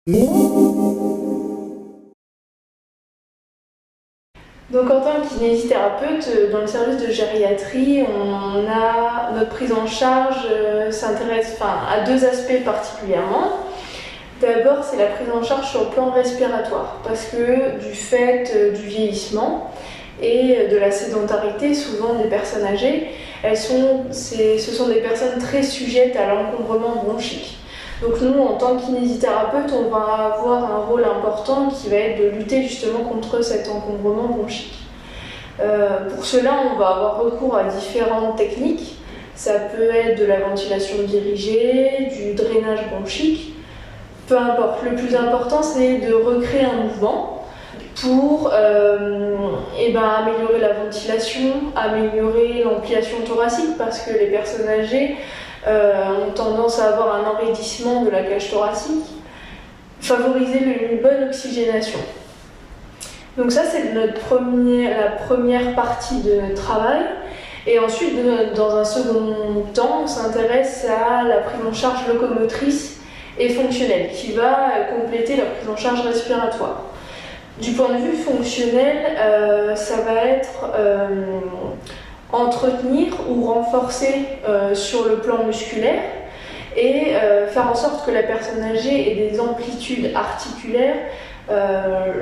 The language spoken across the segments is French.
Donc en tant que kinésithérapeute, dans le service de gériatrie, notre prise en charge s'intéresse à deux aspects particulièrement. D'abord, c'est la prise en charge sur le plan respiratoire, parce que du fait du vieillissement et de la sédentarité, souvent des personnes âgées, ce sont des personnes très sujettes à l'encombrement bronchique. Donc nous, en tant que kinésithérapeute, on va avoir un rôle important qui va être de lutter justement contre cet encombrement bronchique. Pour cela, on va avoir recours à différentes techniques. Ça peut être de la ventilation dirigée, du drainage bronchique, peu importe. Le plus important, c'est de recréer un mouvement pour améliorer la ventilation, améliorer l'ampliation thoracique, parce que les personnes âgées ont tendance à avoir un enraidissement de la cage thoracique, favoriser une bonne oxygénation. Donc ça, c'est la première partie de notre travail. Et ensuite, dans un second temps, on s'intéresse à la prise en charge locomotrice et fonctionnelle, qui va compléter la prise en charge respiratoire. Du point de vue fonctionnel, ça va être entretenir ou renforcer sur le plan musculaire et faire en sorte que la personne âgée ait des amplitudes articulaires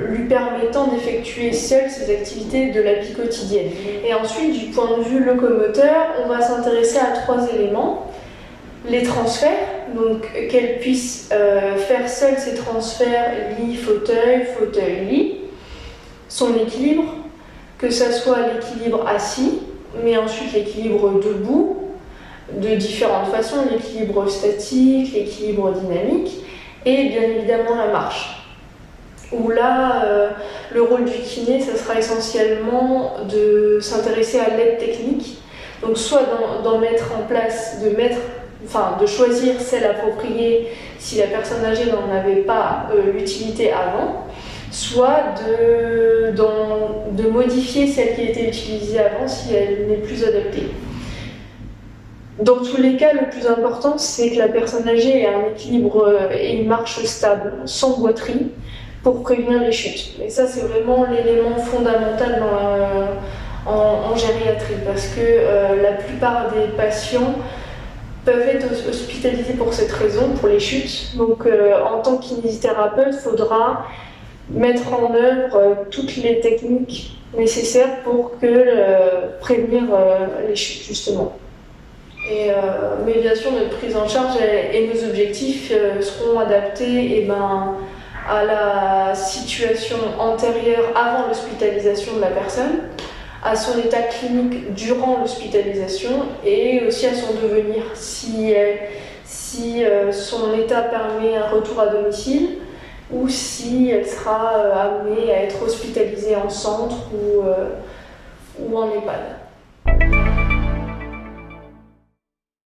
lui permettant d'effectuer seule ses activités de la vie quotidienne. Et ensuite, du point de vue locomoteur, on va s'intéresser à trois éléments. Les transferts, donc qu'elle puisse faire seule ses transferts lit-fauteuil, fauteuil-lit. Son équilibre, que ce soit l'équilibre assis, mais ensuite l'équilibre debout, de différentes façons, l'équilibre statique, l'équilibre dynamique, et bien évidemment la marche. Où là, le rôle du kiné, ça sera essentiellement de s'intéresser à l'aide technique, donc soit d'en mettre en place, de choisir celle appropriée si la personne âgée n'en avait pas l'utilité avant, soit de modifier celle qui a été utilisée avant si elle n'est plus adaptée. Dans tous les cas, le plus important, c'est que la personne âgée ait un équilibre et une marche stable, sans boiterie, pour prévenir les chutes. Et ça, c'est vraiment l'élément fondamental en gériatrie, parce que la plupart des patients peuvent être hospitalisés pour cette raison, pour les chutes. Donc en tant que kinésithérapeute, il faudra mettre en œuvre toutes les techniques nécessaires pour prévenir les chutes, justement. Mais bien sûr, notre prise en charge et nos objectifs seront adaptés à la situation antérieure avant l'hospitalisation de la personne, à son état clinique durant l'hospitalisation et aussi à son devenir, si son état permet un retour à domicile ou si elle sera amenée à être hospitalisée en centre ou en EHPAD.